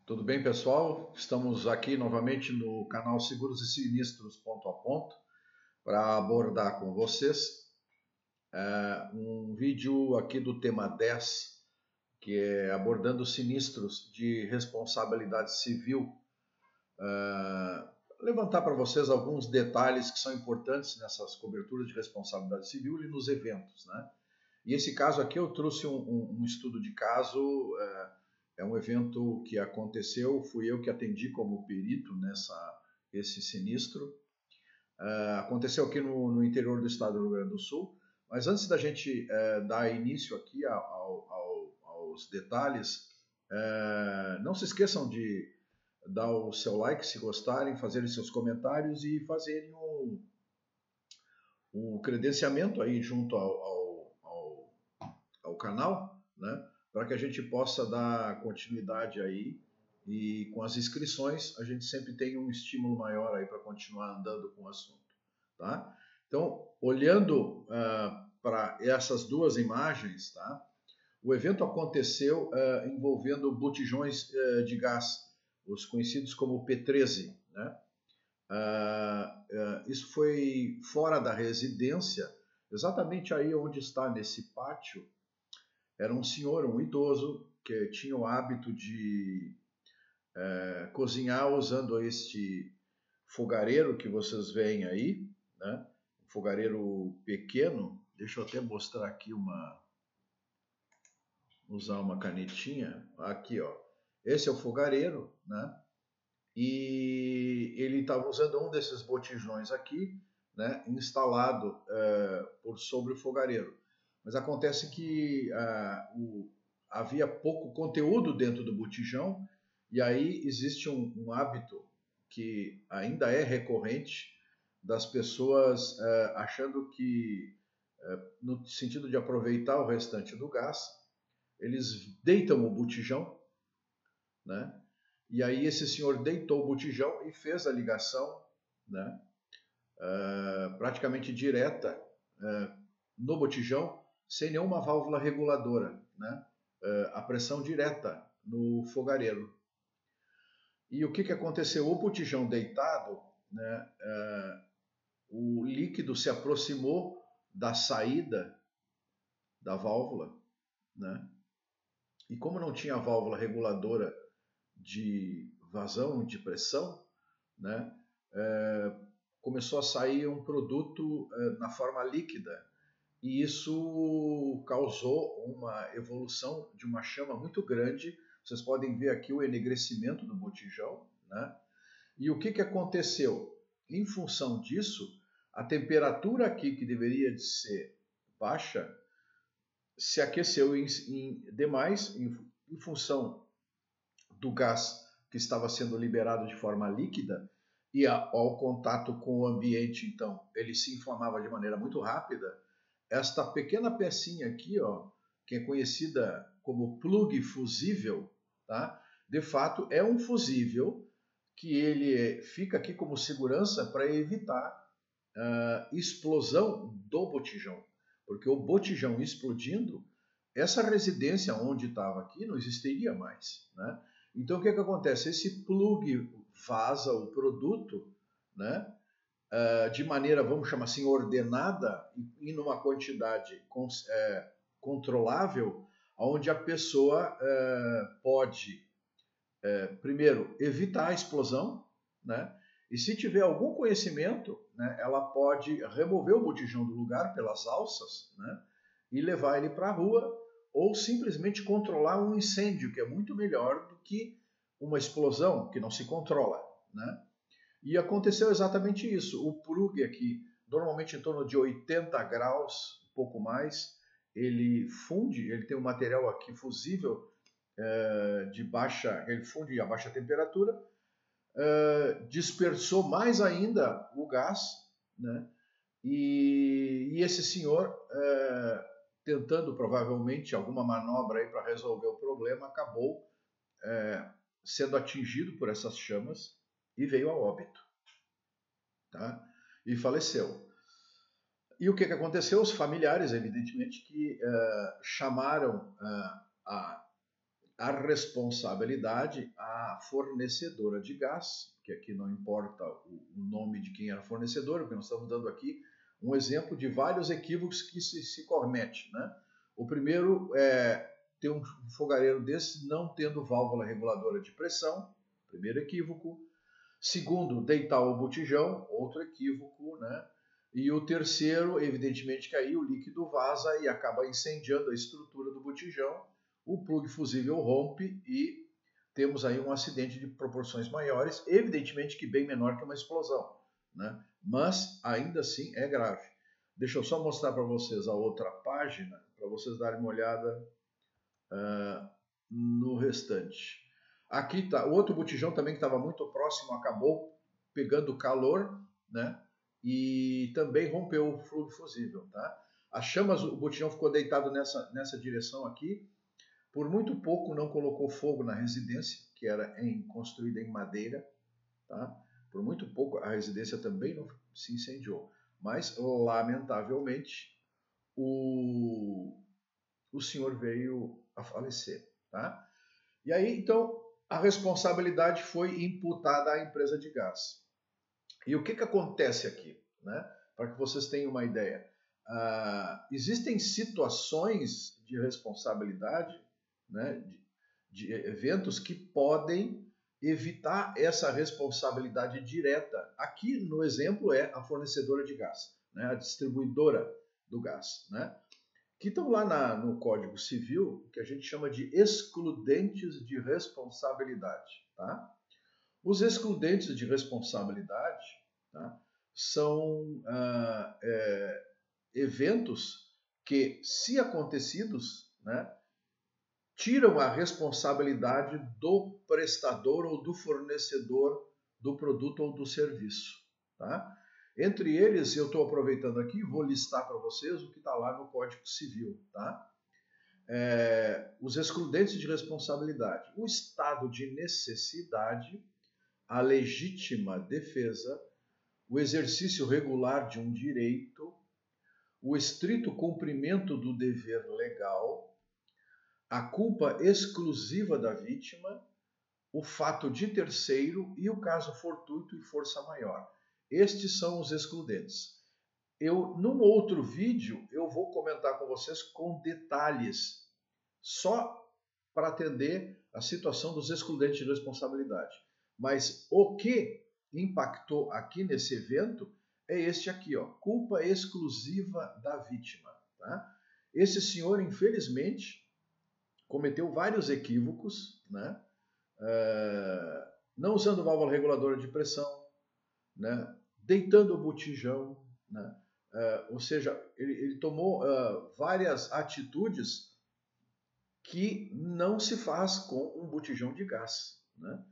Tudo bem, pessoal? Estamos aqui novamente no canal Seguros e Sinistros Ponto a Ponto para abordar com vocês um vídeo aqui do tema 10, que é abordando sinistros de responsabilidade civil. Levantar para vocês alguns detalhes que são importantes nessas coberturas de responsabilidade civil e nos eventos, né? E esse caso aqui eu trouxe um estudo de caso. É um evento que aconteceu, fui eu que atendi como perito esse sinistro. Aconteceu aqui no interior do estado do Rio Grande do Sul, mas antes da gente dar início aqui aos detalhes, não se esqueçam de dar o seu like se gostarem, fazerem seus comentários e fazerem o credenciamento aí junto ao canal, né? Para que a gente possa dar continuidade aí e com as inscrições a gente sempre tem um estímulo maior aí para continuar andando com o assunto, tá? Então, olhando para essas duas imagens, tá? O evento aconteceu envolvendo botijões de gás, os conhecidos como P13, né? Isso foi fora da residência, exatamente aí onde está nesse pátio. Era um senhor, um idoso, que tinha o hábito de cozinhar usando este fogareiro que vocês veem aí, né? Um fogareiro pequeno. Deixa eu até mostrar aqui usar uma canetinha. Aqui, ó. Esse é o fogareiro, né? E ele estava usando um desses botijões aqui, né? Instalado por sobre o fogareiro. Mas acontece que havia pouco conteúdo dentro do botijão, e aí existe um hábito que ainda é recorrente das pessoas achando que, no sentido de aproveitar o restante do gás, eles deitam o botijão, né? E aí esse senhor deitou o botijão e fez a ligação, né? Praticamente direta no botijão, sem nenhuma válvula reguladora, né? A pressão direta no fogareiro. E o que aconteceu? O botijão deitado, né? O líquido se aproximou da saída da válvula, né? E como não tinha válvula reguladora de vazão, de pressão, né? Começou a sair um produto na forma líquida. E isso causou uma evolução de uma chama muito grande. Vocês podem ver aqui o enegrecimento do botijão, né? E o que aconteceu? Em função disso, a temperatura aqui, que deveria de ser baixa, se aqueceu demais em função do gás que estava sendo liberado de forma líquida, e ao contato com o ambiente, então, ele se inflamava de maneira muito rápida. Esta pequena pecinha aqui, ó, que é conhecida como plug fusível, tá? De fato é um fusível que ele fica aqui como segurança para evitar explosão do botijão, porque o botijão explodindo, essa residência onde estava aqui não existiria mais, né? Então o que acontece? Esse plug vaza o produto, né? De maneira, vamos chamar assim, ordenada e numa quantidade controlável, onde a pessoa pode, primeiro, evitar a explosão, né? E se tiver algum conhecimento, né, ela pode remover o botijão do lugar pelas alças, né, e levar ele para a rua, ou simplesmente controlar um incêndio, que é muito melhor do que uma explosão que não se controla, né? E aconteceu exatamente isso. O plug aqui, normalmente em torno de 80 graus, um pouco mais, ele funde, ele tem um material aqui fusível ele funde a baixa temperatura, dispersou mais ainda o gás, né? E esse senhor, tentando provavelmente alguma manobra aí para resolver o problema, acabou sendo atingido por essas chamas e veio a óbito, tá? E faleceu. E o que aconteceu? Os familiares, evidentemente, que chamaram a responsabilidade à fornecedora de gás, que aqui não importa o nome de quem era fornecedor, porque nós estamos dando aqui um exemplo de vários equívocos que se comete, né? O primeiro é ter um fogareiro desse não tendo válvula reguladora de pressão, primeiro equívoco. Segundo, deitar o botijão, outro equívoco, né? E o terceiro, evidentemente, que aí o líquido vaza e acaba incendiando a estrutura do botijão, o plug fusível rompe e temos aí um acidente de proporções maiores, evidentemente que bem menor que uma explosão, né? Mas ainda assim é grave. Deixa eu só mostrar para vocês a outra página, para vocês darem uma olhada no restante. Aqui está, o outro botijão também que estava muito próximo acabou pegando calor, né? E também rompeu o fluido fusível, tá? As chamas, o botijão ficou deitado nessa direção aqui. Por muito pouco não colocou fogo na residência, que era construída em madeira, tá? Por muito pouco a residência também não se incendiou. Mas, lamentavelmente, o senhor veio a falecer, tá? E aí, então, a responsabilidade foi imputada à empresa de gás. E o que acontece aqui, né? Para que vocês tenham uma ideia. Existem situações de responsabilidade, né, de eventos que podem evitar essa responsabilidade direta. Aqui, no exemplo, é a fornecedora de gás, né, a distribuidora do gás, né? Que estão lá no Código Civil, que a gente chama de excludentes de responsabilidade. Tá? Os excludentes de responsabilidade, tá, são eventos que, se acontecidos, né, tiram a responsabilidade do prestador ou do fornecedor do produto ou do serviço. Tá? Entre eles, eu estou aproveitando aqui, vou listar para vocês o que está lá no Código Civil. Tá? Os excludentes de responsabilidade. O estado de necessidade, a legítima defesa, o exercício regular de um direito, o estrito cumprimento do dever legal, a culpa exclusiva da vítima, o fato de terceiro e o caso fortuito e força maior. Estes são os excludentes. Num outro vídeo, eu vou comentar com vocês com detalhes, só para atender a situação dos excludentes de responsabilidade. Mas o que impactou aqui nesse evento é este aqui, ó, culpa exclusiva da vítima. Tá? Esse senhor, infelizmente, cometeu vários equívocos, né? Não usando válvula reguladora de pressão, né? Deitando o botijão, né? Ou seja, ele tomou várias atitudes que não se faz com um botijão de gás, né?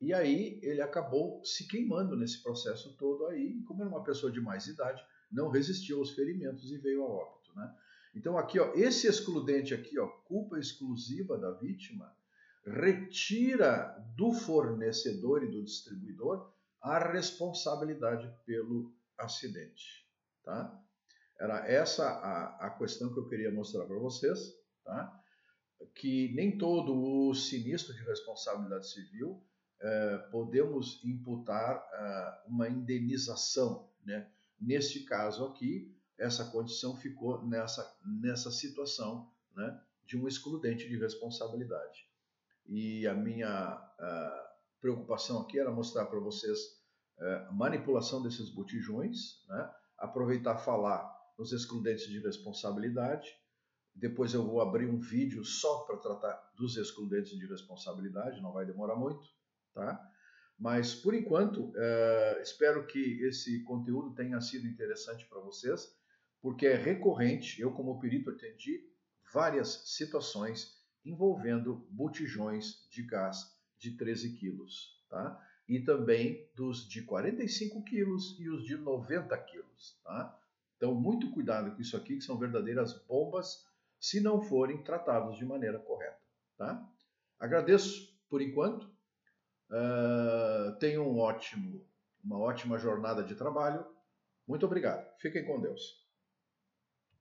E aí ele acabou se queimando nesse processo todo aí, como era uma pessoa de mais idade, não resistiu aos ferimentos e veio a óbito, né? Então aqui, ó, esse excludente aqui, ó, culpa exclusiva da vítima, retira do fornecedor e do distribuidor a responsabilidade pelo acidente, tá? Era essa a questão que eu queria mostrar para vocês, tá? Que nem todo o sinistro de responsabilidade civil podemos imputar uma indenização, né? Neste caso aqui, essa condição ficou nessa situação, né, de um excludente de responsabilidade. E a minha preocupação aqui era mostrar para vocês a manipulação desses botijões, né, aproveitar falar nos excludentes de responsabilidade. Depois eu vou abrir um vídeo só para tratar dos excludentes de responsabilidade, não vai demorar muito, tá? Mas, por enquanto, espero que esse conteúdo tenha sido interessante para vocês, porque é recorrente, eu como perito atendi várias situações envolvendo botijões de gás de 13 quilos, tá? E também dos de 45 quilos e os de 90 quilos, tá? Então, muito cuidado com isso aqui, que são verdadeiras bombas, se não forem tratados de maneira correta, tá? Agradeço por enquanto. Tenham uma ótima jornada de trabalho. Muito obrigado. Fiquem com Deus.